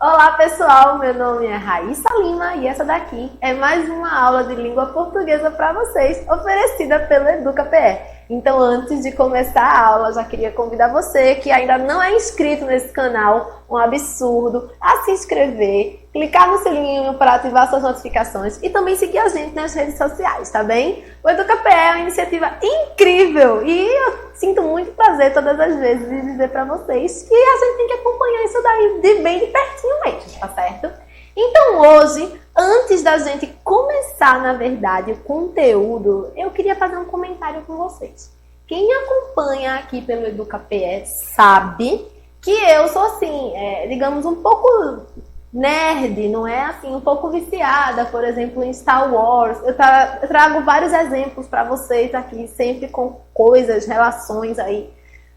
Olá pessoal, meu nome é Raíssa Lima e essa daqui é mais uma aula de língua portuguesa para vocês, oferecida pelo EducaPE. Então antes de começar a aula, já queria convidar você que ainda não é inscrito nesse canal, um absurdo, a se inscrever, clicar no sininho para ativar suas notificações e também seguir a gente nas redes sociais, tá bem? O EducaPE é uma iniciativa incrível e eu sinto muito prazer todas as vezes de dizer para vocês que a gente tem que acompanhar isso daí de bem de pertinho mesmo, tá certo? Então hoje, antes da gente começar, na verdade, o conteúdo, eu queria fazer um comentário com vocês. Quem acompanha aqui pelo EducaPE sabe que eu sou assim, digamos, um pouco nerd, não é? Assim, um pouco viciada, por exemplo, em Star Wars. Eu trago vários exemplos para vocês aqui, sempre com coisas, relações aí.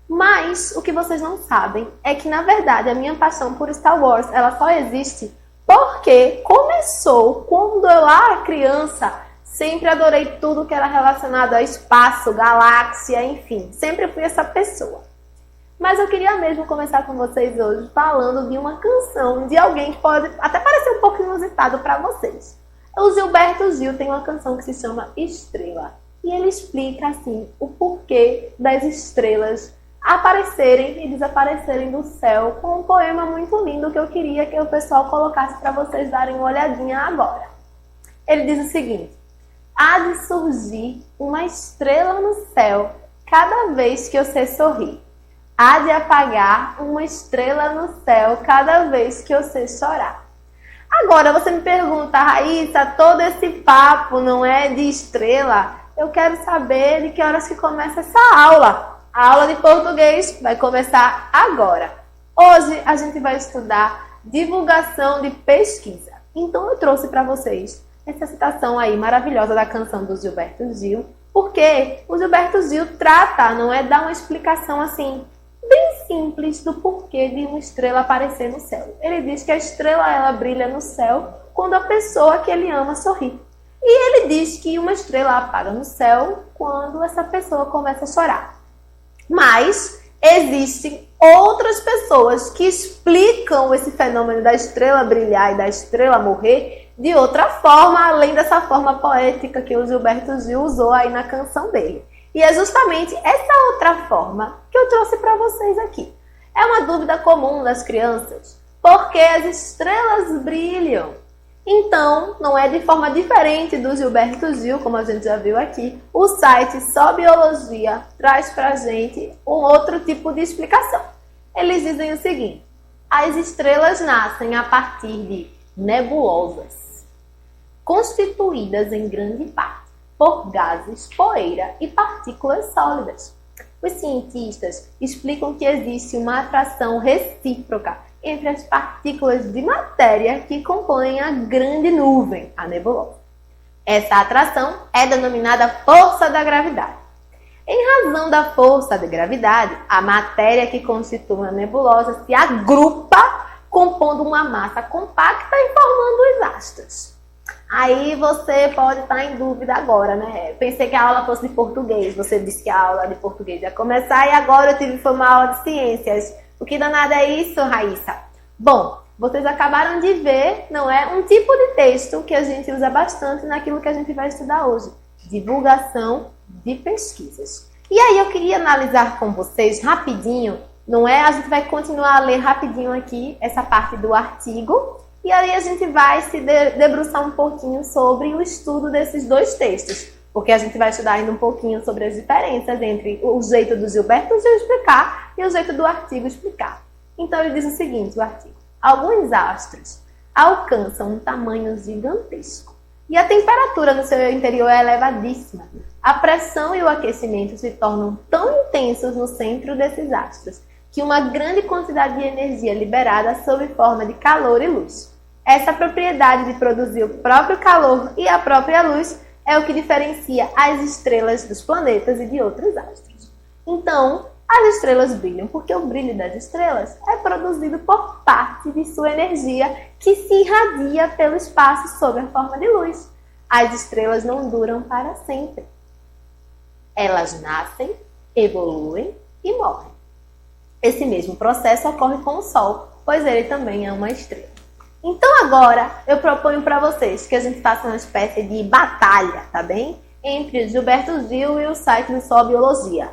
Mas o que vocês não sabem é que, na verdade, a minha paixão por Star Wars, ela só existe porque começou quando eu era criança. Sempre adorei tudo que era relacionado a espaço, galáxia, enfim. Sempre fui essa pessoa. Mas eu queria mesmo começar com vocês hoje falando de uma canção de alguém que pode até parecer um pouco inusitado para vocês. O Gilberto Gil tem uma canção que se chama Estrela. E ele explica assim o porquê das estrelas aparecerem e desaparecerem do céu com um poema muito lindo que eu queria que o pessoal colocasse para vocês darem uma olhadinha agora. Ele diz o seguinte: há de surgir uma estrela no céu cada vez que você sorrir. Há de apagar uma estrela no céu cada vez que você chorar. Agora você me pergunta, Raíssa, todo esse papo não é de estrela? Eu quero saber de que horas que começa essa aula. A aula de português vai começar agora. Hoje a gente vai estudar divulgação de pesquisa. Então eu trouxe para vocês essa citação aí maravilhosa da canção do Gilberto Gil, porque o Gilberto Gil trata, não é, dá uma explicação assim bem simples do porquê de uma estrela aparecer no céu. Ele diz que a estrela ela brilha no céu quando a pessoa que ele ama sorri. E ele diz que uma estrela apaga no céu quando essa pessoa começa a chorar. Mas existem outras pessoas que explicam esse fenômeno da estrela brilhar e da estrela morrer de outra forma, além dessa forma poética que o Gilberto Gil usou aí na canção dele. E é justamente essa outra forma que eu trouxe para vocês aqui. É uma dúvida comum das crianças. Por que as estrelas brilham? Então, não é de forma diferente do Gilberto Gil, como a gente já viu aqui. O site Só Biologia traz para a gente um outro tipo de explicação. Eles dizem o seguinte: as estrelas nascem a partir de nebulosas, constituídas em grande parte por gases, poeira e partículas sólidas. Os cientistas explicam que existe uma atração recíproca entre as partículas de matéria que compõem a grande nuvem, a nebulosa. Essa atração é denominada força da gravidade. Em razão da força da gravidade, a matéria que constitui a nebulosa se agrupa, compondo uma massa compacta e formando os astros. Aí você pode estar em dúvida agora, né? Pensei que a aula fosse de português. Você disse que a aula de português ia começar e agora eu tive uma aula de ciências. O que danado é isso, Raíssa? Bom, vocês acabaram de ver, não é? Um tipo de texto que a gente usa bastante naquilo que a gente vai estudar hoje. Divulgação de pesquisas. E aí eu queria analisar com vocês rapidinho, não é? A gente vai continuar a ler rapidinho aqui essa parte do artigo. E aí a gente vai se debruçar um pouquinho sobre o estudo desses dois textos. Porque a gente vai estudar ainda um pouquinho sobre as diferenças entre o jeito do Gilberto Gil explicar e o jeito do artigo explicar. Então ele diz o seguinte, o artigo: alguns astros alcançam um tamanho gigantesco e a temperatura no seu interior é elevadíssima. A pressão e o aquecimento se tornam tão intensos no centro desses astros que uma grande quantidade de energia liberada sob forma de calor e luz. Essa propriedade de produzir o próprio calor e a própria luz é o que diferencia as estrelas dos planetas e de outros astros. Então, as estrelas brilham porque o brilho das estrelas é produzido por parte de sua energia que se irradia pelo espaço sob a forma de luz. As estrelas não duram para sempre. Elas nascem, evoluem e morrem. Esse mesmo processo ocorre com o Sol, pois ele também é uma estrela. Então agora eu proponho para vocês que a gente faça uma espécie de batalha, tá bem? Entre o Gilberto Gil e o site do Só Biologia.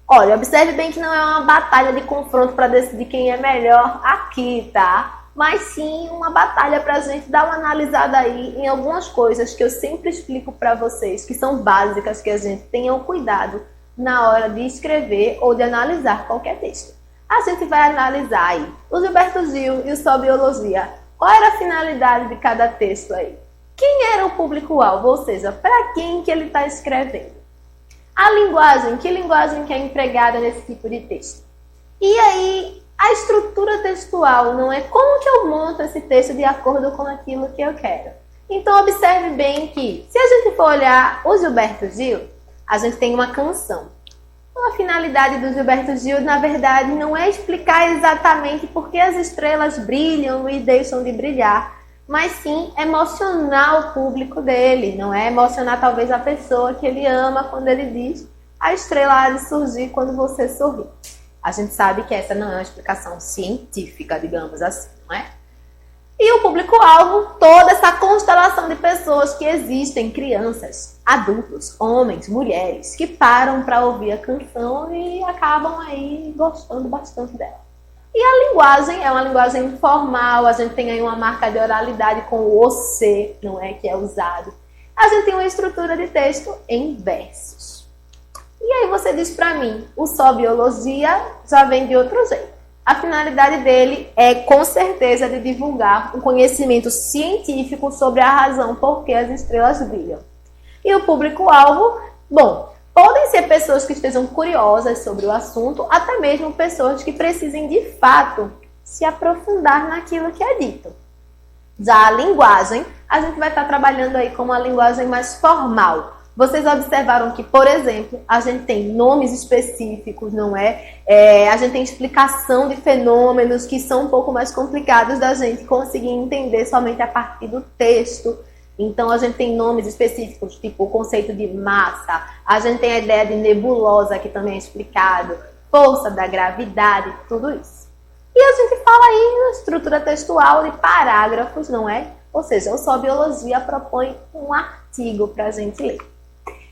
Olha, observe bem que não é uma batalha de confronto para decidir quem é melhor aqui, tá? Mas sim uma batalha para a gente dar uma analisada aí em algumas coisas que eu sempre explico para vocês, que são básicas, que a gente tenha o cuidado na hora de escrever ou de analisar qualquer texto. A gente vai analisar aí o Gilberto Gil e o Só Biologia. Qual era a finalidade de cada texto aí? Quem era o público-alvo, ou seja, para quem que ele está escrevendo? A linguagem, que linguagem que é empregada nesse tipo de texto? E aí, a estrutura textual, não é? Como que eu monto esse texto de acordo com aquilo que eu quero? Então, observe bem que, se a gente for olhar o Gilberto Gil, a gente tem uma canção. A finalidade do Gilberto Gil, na verdade, não é explicar exatamente por que as estrelas brilham e deixam de brilhar, mas sim emocionar o público dele, não é? Emocionar talvez a pessoa que ele ama quando ele diz a estrela há de surgir quando você sorri. A gente sabe que essa não é uma explicação científica, digamos assim, não é? E o público-alvo, toda essa constelação de pessoas que existem, crianças, adultos, homens, mulheres, que param para ouvir a canção e acabam aí gostando bastante dela. E a linguagem é uma linguagem informal, a gente tem aí uma marca de oralidade com o você, não é, que é usado. A gente tem uma estrutura de texto em versos. E aí você diz para mim, o Só Biologia já vem de outro jeito. A finalidade dele é, com certeza, de divulgar um conhecimento científico sobre a razão por que as estrelas brilham. E o público-alvo, bom, podem ser pessoas que estejam curiosas sobre o assunto, até mesmo pessoas que precisem, de fato, se aprofundar naquilo que é dito. Já a linguagem, a gente vai estar trabalhando aí com uma linguagem mais formal. Vocês observaram que, por exemplo, a gente tem nomes específicos, não é? A gente tem explicação de fenômenos que são um pouco mais complicados da gente conseguir entender somente a partir do texto. Então, a gente tem nomes específicos, tipo o conceito de massa, a gente tem a ideia de nebulosa, que também é explicado, força da gravidade, tudo isso. E a gente fala aí na estrutura textual de parágrafos, não é? Ou seja, o Só Biologia propõe um artigo para a gente ler.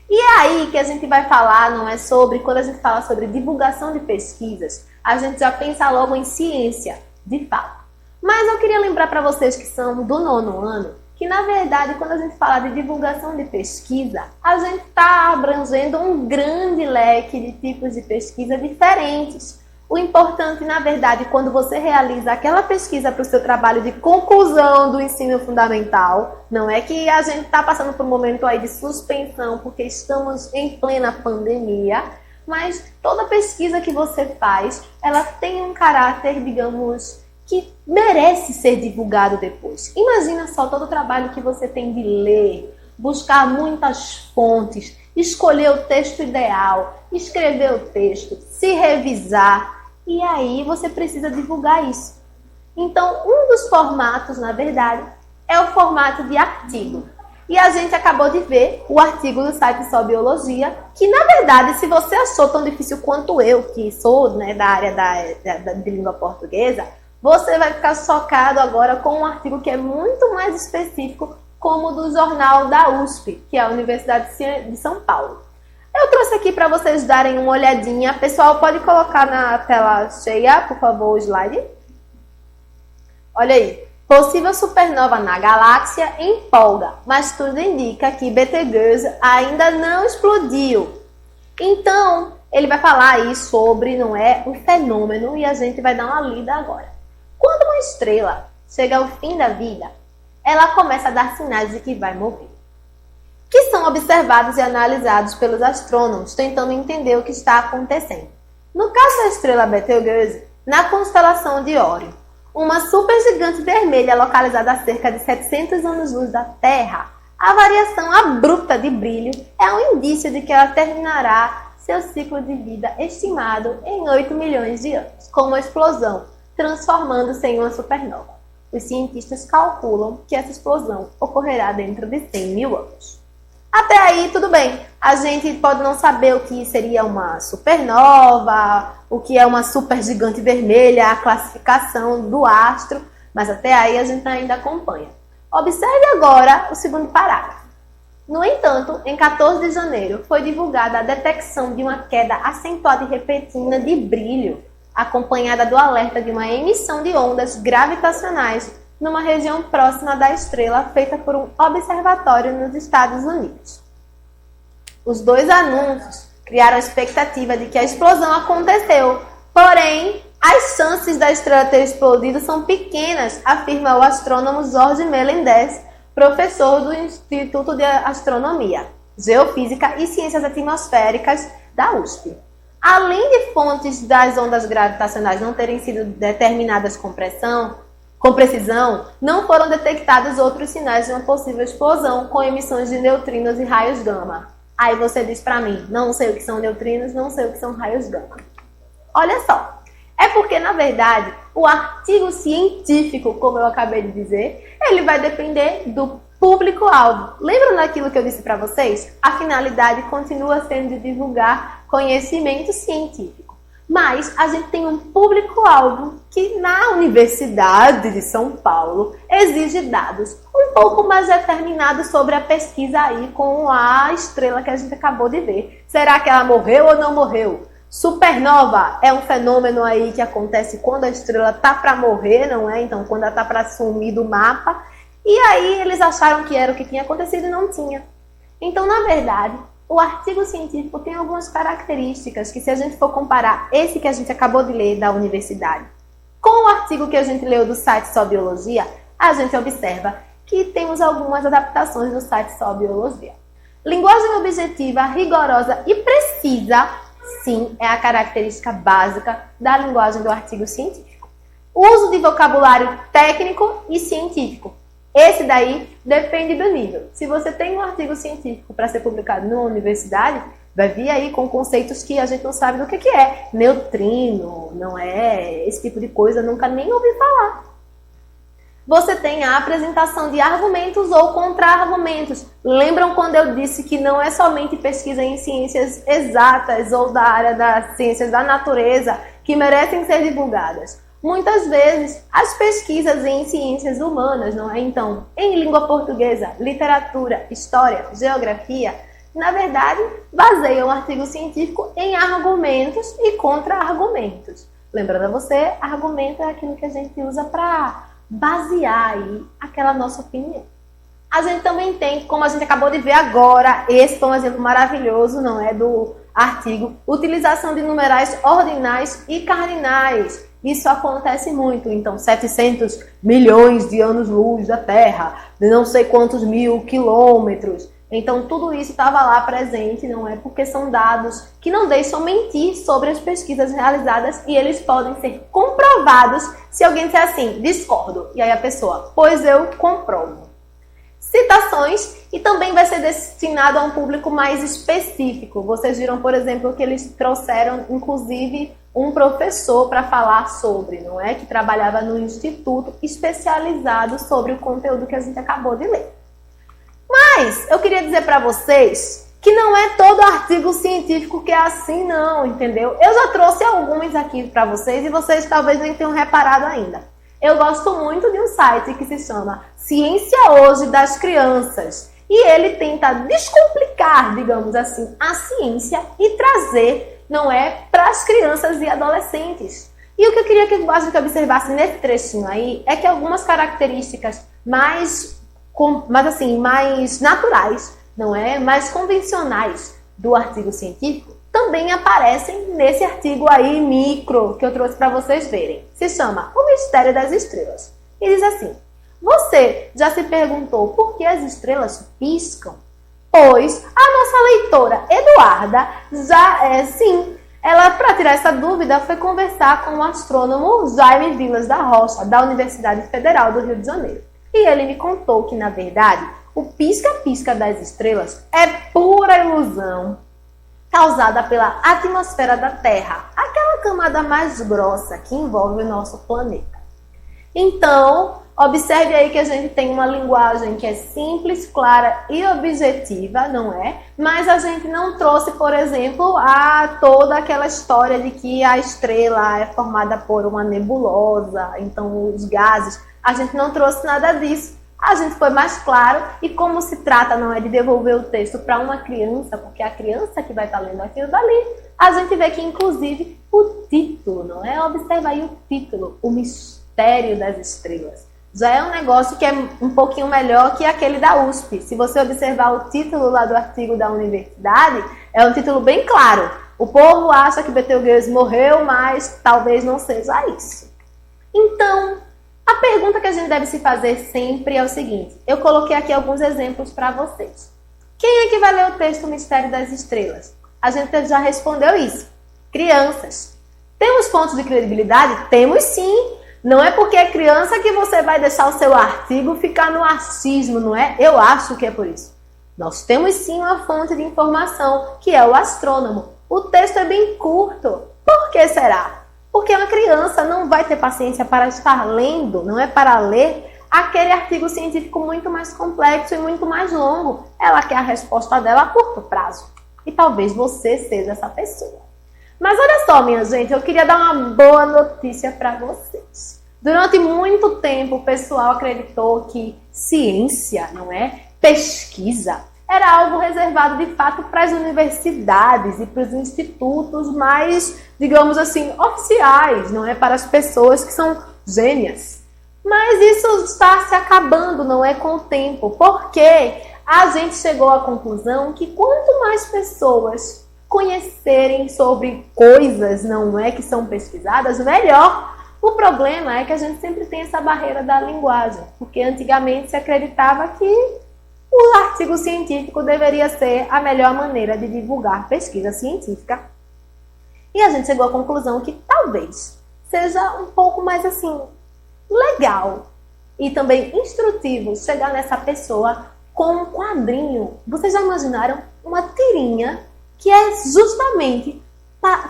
E é aí que a gente vai falar, não é, sobre, quando a gente fala sobre divulgação de pesquisas, a gente já pensa logo em ciência, de fato. Mas eu queria lembrar para vocês que são do 9º ano, que na verdade, quando a gente fala de divulgação de pesquisa, a gente está abrangendo um grande leque de tipos de pesquisa diferentes. O importante, na verdade, quando você realiza aquela pesquisa para o seu trabalho de conclusão do ensino fundamental, não é que a gente está passando por um momento aí de suspensão, porque estamos em plena pandemia, mas toda pesquisa que você faz, ela tem um caráter, digamos, que merece ser divulgado depois. Imagina só todo o trabalho que você tem de ler, buscar muitas fontes, escolher o texto ideal, escrever o texto, se revisar, e aí você precisa divulgar isso. Então, um dos formatos, na verdade, é o formato de artigo. E a gente acabou de ver o artigo do site Só Biologia, que, na verdade, se você achou tão difícil quanto eu, que sou, né, da área de língua portuguesa, você vai ficar chocado agora com um artigo que é muito mais específico, como o do jornal da USP, que é a Universidade de São Paulo. Eu trouxe aqui para vocês darem uma olhadinha. Pessoal, pode colocar na tela cheia, por favor, o slide. Olha aí. Possível supernova na galáxia empolga, mas tudo indica que Betelgeuse ainda não explodiu. Então, ele vai falar aí sobre, não é, um fenômeno, e a gente vai dar uma lida agora. Quando uma estrela chega ao fim da vida, ela começa a dar sinais de que vai morrer, que são observados e analisados pelos astrônomos, tentando entender o que está acontecendo. No caso da estrela Betelgeuse, na constelação de Órion, uma supergigante vermelha localizada a cerca de 700 anos-luz da Terra, a variação abrupta de brilho é um indício de que ela terminará seu ciclo de vida estimado em 8 milhões de anos, com uma explosão, transformando-se em uma supernova. Os cientistas calculam que essa explosão ocorrerá dentro de 100 mil anos. Até aí, tudo bem. A gente pode não saber o que seria uma supernova, o que é uma supergigante vermelha, a classificação do astro, mas até aí a gente ainda acompanha. Observe agora o segundo parágrafo. No entanto, em 14 de janeiro, foi divulgada a detecção de uma queda acentuada e repentina de brilho, acompanhada do alerta de uma emissão de ondas gravitacionais numa região próxima da estrela feita por um observatório nos Estados Unidos. Os dois anúncios criaram a expectativa de que a explosão aconteceu, porém, as chances da estrela ter explodido são pequenas, afirma o astrônomo Jorge Melendez, professor do Instituto de Astronomia, Geofísica e Ciências Atmosféricas da USP. Além de fontes das ondas gravitacionais não terem sido determinadas com precisão, não foram detectados outros sinais de uma possível explosão com emissões de neutrinos e raios gama. Aí você diz para mim, não sei o que são neutrinos, não sei o que são raios gama. Olha só, é porque, na verdade, o artigo científico, como eu acabei de dizer, ele vai depender do público-alvo. Lembram daquilo que eu disse para vocês? A finalidade continua sendo de divulgar conhecimento científico. Mas a gente tem um público-alvo que na Universidade de São Paulo exige dados um pouco mais determinados sobre a pesquisa aí com a estrela que a gente acabou de ver. Será que ela morreu ou não morreu? Supernova é um fenômeno aí que acontece quando a estrela tá para morrer, não é? Então, quando ela tá para sumir do mapa. E aí eles acharam que era o que tinha acontecido e não tinha. Então, na verdade, o artigo científico tem algumas características que, se a gente for comparar esse que a gente acabou de ler da universidade com o artigo que a gente leu do site Só Biologia, a gente observa que temos algumas adaptações do site Só Biologia. Linguagem objetiva, rigorosa e precisa, sim, é a característica básica da linguagem do artigo científico. Uso de vocabulário técnico e científico. Esse daí depende do nível. Se você tem um artigo científico para ser publicado numa universidade, vai vir aí com conceitos que a gente não sabe do que é. Neutrino, não é? Esse tipo de coisa, nunca nem ouvi falar. Você tem a apresentação de argumentos ou contra-argumentos. Lembram quando eu disse que não é somente pesquisa em ciências exatas ou da área das ciências da natureza que merecem ser divulgadas? Muitas vezes, as pesquisas em ciências humanas, não é? Então, em língua portuguesa, literatura, história, geografia, na verdade, baseiam o artigo científico em argumentos e contra-argumentos. Lembrando a você, argumento é aquilo que a gente usa para basear aí aquela nossa opinião. A gente também tem, como a gente acabou de ver agora, esse foi um exemplo maravilhoso, não é, do artigo, utilização de numerais ordinais e cardinais. Isso acontece muito, então 700 milhões de anos-luz da Terra, de não sei quantos mil quilômetros. Então tudo isso estava lá presente, não é? Porque são dados que não deixam mentir sobre as pesquisas realizadas e eles podem ser comprovados se alguém disser assim, discordo. E aí a pessoa, pois eu comprovo. Citações, e também vai ser destinado a um público mais específico. Vocês viram, por exemplo, que eles trouxeram, inclusive, um professor para falar sobre, não é? Que trabalhava no instituto especializado sobre o conteúdo que a gente acabou de ler. Mas eu queria dizer para vocês que não é todo artigo científico que é assim não, entendeu? Eu já trouxe alguns aqui para vocês e vocês talvez nem tenham reparado ainda. Eu gosto muito de um site que se chama Ciência Hoje das Crianças. E ele tenta descomplicar, digamos assim, a ciência e trazer, não é, para as crianças e adolescentes. E o que eu queria que a gente observasse nesse trechinho aí é que algumas características mais naturais, não é, mais convencionais do artigo científico também aparecem nesse artigo aí micro que eu trouxe para vocês verem. Se chama O Mistério das Estrelas. E diz assim: você já se perguntou por que as estrelas piscam? Pois a nossa leitora Eduarda ela, para tirar essa dúvida, foi conversar com o astrônomo Jaime Vilas da Rocha, da Universidade Federal do Rio de Janeiro. E ele me contou que, na verdade, o pisca-pisca das estrelas é pura ilusão causada pela atmosfera da Terra, aquela camada mais grossa que envolve o nosso planeta. Então, observe aí que a gente tem uma linguagem que é simples, clara e objetiva, não é? Mas a gente não trouxe, por exemplo, toda aquela história de que a estrela é formada por uma nebulosa, então os gases a gente não trouxe nada disso. A gente foi mais claro, e como se trata não é de devolver o texto para uma criança, porque é a criança que vai estar lendo aquilo dali, a gente vê que inclusive o título, não é? Observa aí o título, O Mistério das Estrelas. Já é um negócio que é um pouquinho melhor que aquele da USP. Se você observar o título lá do artigo da universidade, é um título bem claro. O povo acha que Betelgeuse morreu, mas talvez não seja isso. Então, a pergunta que a gente deve se fazer sempre é o seguinte. Eu coloquei aqui alguns exemplos para vocês. Quem é que vai ler o texto Mistério das Estrelas? A gente já respondeu isso. Crianças. Temos fontes de credibilidade? Temos sim. Não é porque é criança que você vai deixar o seu artigo ficar no achismo, não é? Eu acho que é por isso. Nós temos sim uma fonte de informação, que é o astrônomo. O texto é bem curto. Por que será? Porque uma criança não vai ter paciência para estar lendo, não é para ler, aquele artigo científico muito mais complexo e muito mais longo. Ela quer a resposta dela a curto prazo. E talvez você seja essa pessoa. Mas olha só, minha gente, eu queria dar uma boa notícia para vocês. Durante muito tempo, o pessoal acreditou que ciência, não é? Pesquisa era algo reservado de fato para as universidades e para os institutos mais, digamos assim, oficiais, não é? Para as pessoas que são gênias. Mas isso está se acabando, não é? Com o tempo, porque a gente chegou à conclusão que quanto mais pessoas conhecerem sobre coisas, não é, que são pesquisadas, melhor. O problema é que a gente sempre tem essa barreira da linguagem, porque antigamente se acreditava que o artigo científico deveria ser a melhor maneira de divulgar pesquisa científica. E a gente chegou à conclusão que talvez seja um pouco mais assim, legal e também instrutivo chegar nessa pessoa com um quadrinho. Vocês já imaginaram uma tirinha que é justamente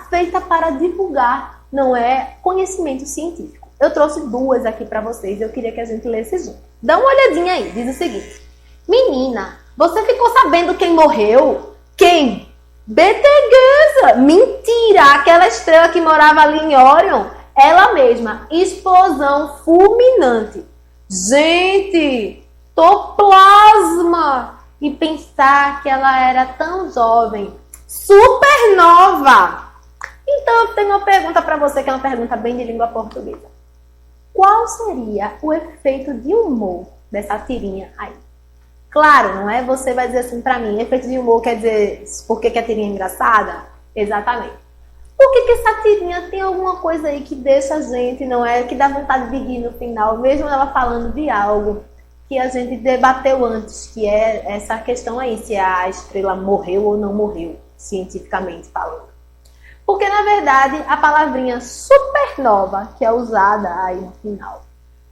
feita para divulgar, não é, conhecimento científico? Eu trouxe duas aqui para vocês, eu queria que a gente lesse junto. Dá uma olhadinha aí, diz o seguinte. Menina, você ficou sabendo quem morreu? Quem? Betelgeuse! Mentira! Aquela estrela que morava ali em Orion, ela mesma, explosão fulminante. Gente, tô plasma! E pensar que ela era tão jovem, supernova! Então eu tenho uma pergunta para você, que é uma pergunta bem de língua portuguesa. Qual seria o efeito de humor dessa tirinha aí? Claro, não é? Você vai dizer assim para mim, efeito de humor quer dizer por que a tirinha é engraçada? Exatamente. Por que essa tirinha tem alguma coisa aí que deixa a gente, não é? Que dá vontade de rir no final, mesmo ela falando de algo que a gente debateu antes, que é essa questão aí, se a estrela morreu ou não morreu, cientificamente falando. Porque, na verdade, a palavrinha supernova, que é usada aí no final,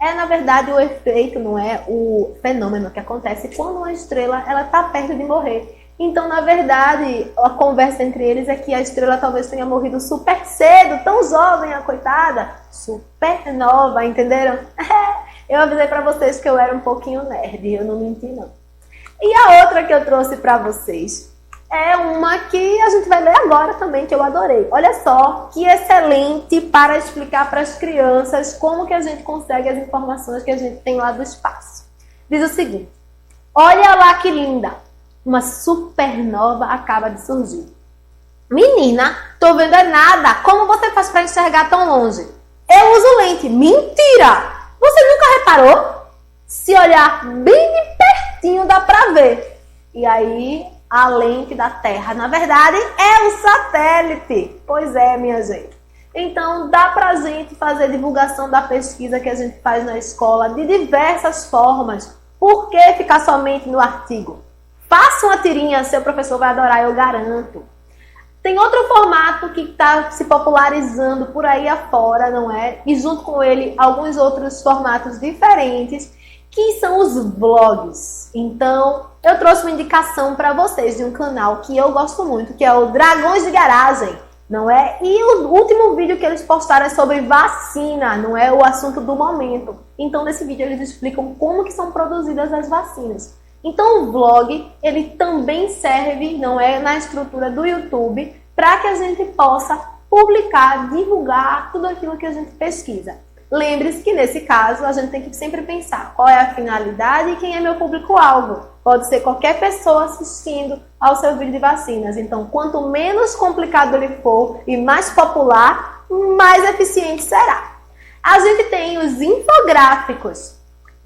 é, na verdade, o efeito, não é? O fenômeno que acontece quando uma estrela está perto de morrer. Então, na verdade, a conversa entre eles é que a estrela talvez tenha morrido super cedo, tão jovem, a coitada. Supernova, entenderam? Eu avisei para vocês que eu era um pouquinho nerd, eu não menti, não. E a outra que eu trouxe para vocês é uma que a gente vai ler agora também, que eu adorei. Olha só, que excelente para explicar para as crianças como que a gente consegue as informações que a gente tem lá do espaço. Diz o seguinte, olha lá que linda, uma supernova acaba de surgir. Menina, tô vendo é nada, como você faz para enxergar tão longe? Eu uso lente. Mentira! Você nunca reparou? Se olhar bem de pertinho dá para ver. E aí a lente da Terra, na verdade, é o satélite. Pois é, minha gente. Então, dá pra gente fazer divulgação da pesquisa que a gente faz na escola de diversas formas. Por que ficar somente no artigo? Faça uma tirinha, seu professor vai adorar, eu garanto. Tem outro formato que está se popularizando por aí afora, não é? E junto com ele, alguns outros formatos diferentes, que são os vlogs. Então, eu trouxe uma indicação para vocês de um canal que eu gosto muito, que é o Dragões de Garagem, não é? E o último vídeo que eles postaram é sobre vacina, não é? O assunto do momento. Então, nesse vídeo eles explicam como que são produzidas as vacinas. Então, o vlog, ele também serve, não é, na estrutura do YouTube, para que a gente possa publicar, divulgar tudo aquilo que a gente pesquisa. Lembre-se que nesse caso a gente tem que sempre pensar qual é a finalidade e quem é meu público-alvo. Pode ser qualquer pessoa assistindo ao seu vídeo de vacinas. Então, quanto menos complicado ele for e mais popular, mais eficiente será. A gente tem os infográficos.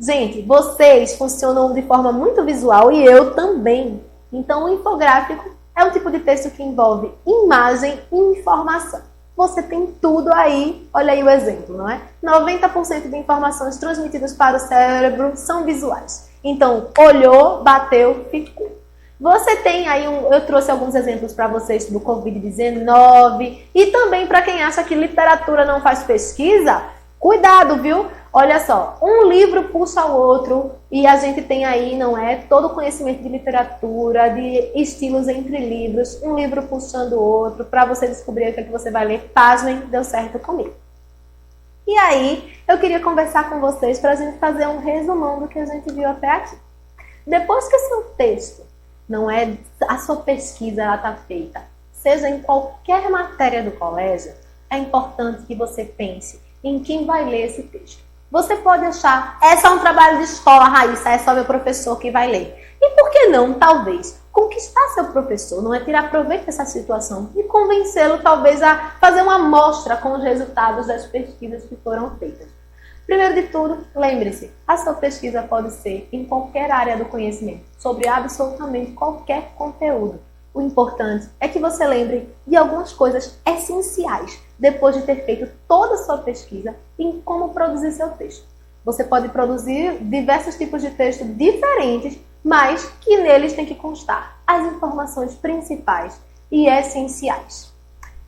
Gente, vocês funcionam de forma muito visual e eu também. Então, o infográfico é um tipo de texto que envolve imagem e informação. Você tem tudo aí, olha aí o exemplo, não é? 90% de informações transmitidas para o cérebro são visuais. Então, olhou, bateu, ficou. Você tem aí, eu trouxe alguns exemplos para vocês do Covid-19 e também para quem acha que literatura não faz pesquisa, cuidado, viu? Olha só, um livro puxa o outro e a gente tem aí, não é, todo o conhecimento de literatura, de estilos entre livros, um livro puxando o outro, para você descobrir o que é que você vai ler. Pasmem, deu certo comigo. E aí, eu queria conversar com vocês para a gente fazer um resumão do que a gente viu até aqui. Depois que o seu texto, não é, a sua pesquisa ela está feita, seja em qualquer matéria do colégio, é importante que você pense em quem vai ler esse texto. Você pode achar, é só um trabalho de escola, Raíssa, é só meu professor que vai ler. E por que não, talvez, conquistar seu professor, não é tirar proveito dessa situação e convencê-lo, talvez, a fazer uma amostra com os resultados das pesquisas que foram feitas. Primeiro de tudo, lembre-se, a sua pesquisa pode ser em qualquer área do conhecimento, sobre absolutamente qualquer conteúdo. O importante é que você lembre de algumas coisas essenciais depois de ter feito toda a sua pesquisa em como produzir seu texto. Você pode produzir diversos tipos de texto diferentes, mas que neles tem que constar as informações principais e essenciais.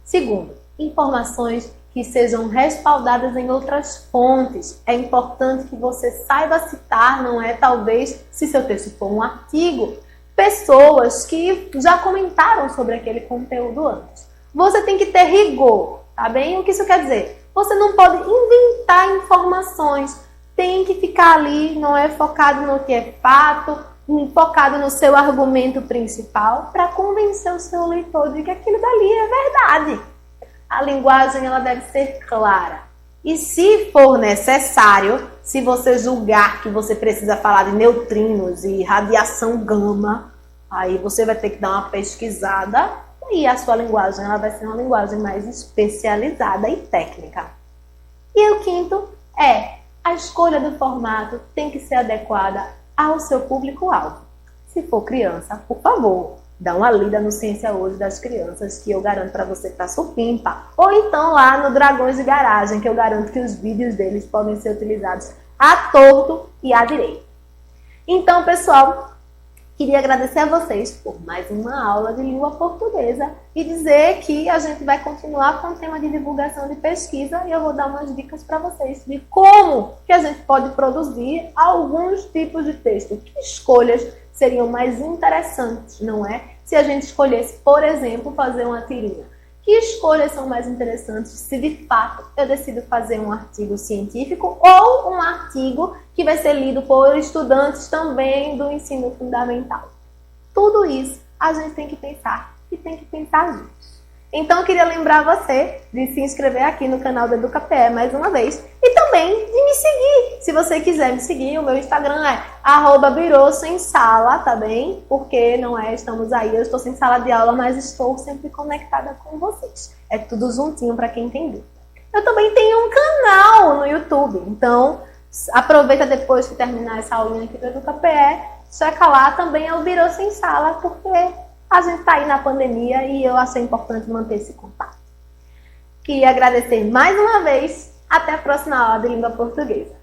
Segundo, informações que sejam respaldadas em outras fontes. É importante que você saiba citar, não é? Talvez, se seu texto for um artigo, pessoas que já comentaram sobre aquele conteúdo antes. Você tem que ter rigor, tá bem? O que isso quer dizer? Você não pode inventar informações, tem que ficar ali, não é, focado no que é fato, focado no seu argumento principal para convencer o seu leitor de que aquilo dali é verdade. A linguagem ela deve ser clara. E se for necessário, se você julgar que você precisa falar de neutrinos e radiação gama, aí você vai ter que dar uma pesquisada e a sua linguagem ela vai ser uma linguagem mais especializada e técnica. E o quinto é, a escolha do formato tem que ser adequada ao seu público-alvo. Se for criança, por favor, dá uma lida no Ciência Hoje das crianças, que eu garanto para você que tá supimpa. Ou então lá no Dragões de Garagem, que eu garanto que os vídeos deles podem ser utilizados à torto e à direita. Então, pessoal, queria agradecer a vocês por mais uma aula de língua portuguesa e dizer que a gente vai continuar com o tema de divulgação de pesquisa e eu vou dar umas dicas para vocês de como que a gente pode produzir alguns tipos de texto, que escolhas seriam mais interessantes, não é? Se a gente escolhesse, por exemplo, fazer uma tirinha. Que escolhas são mais interessantes se de fato eu decido fazer um artigo científico ou um artigo que vai ser lido por estudantes também do ensino fundamental? Tudo isso a gente tem que pensar e tem que pensar juntos. Então eu queria lembrar você de se inscrever aqui no canal do EducaPE mais uma vez e também de me seguir. Se você quiser me seguir, o meu Instagram é @birossoemsala, tá bem? Porque não é, estamos aí, eu estou sem sala de aula, mas estou sempre conectada com vocês. É tudo juntinho para quem tem dúvida. Eu também tenho um canal no YouTube, então aproveita depois que terminar essa aulinha aqui do EducaPE, checa lá, também é o Birô Sem Sala, porque a gente está aí na pandemia e eu achei importante manter esse contato. Queria agradecer mais uma vez. Até a próxima aula de língua portuguesa.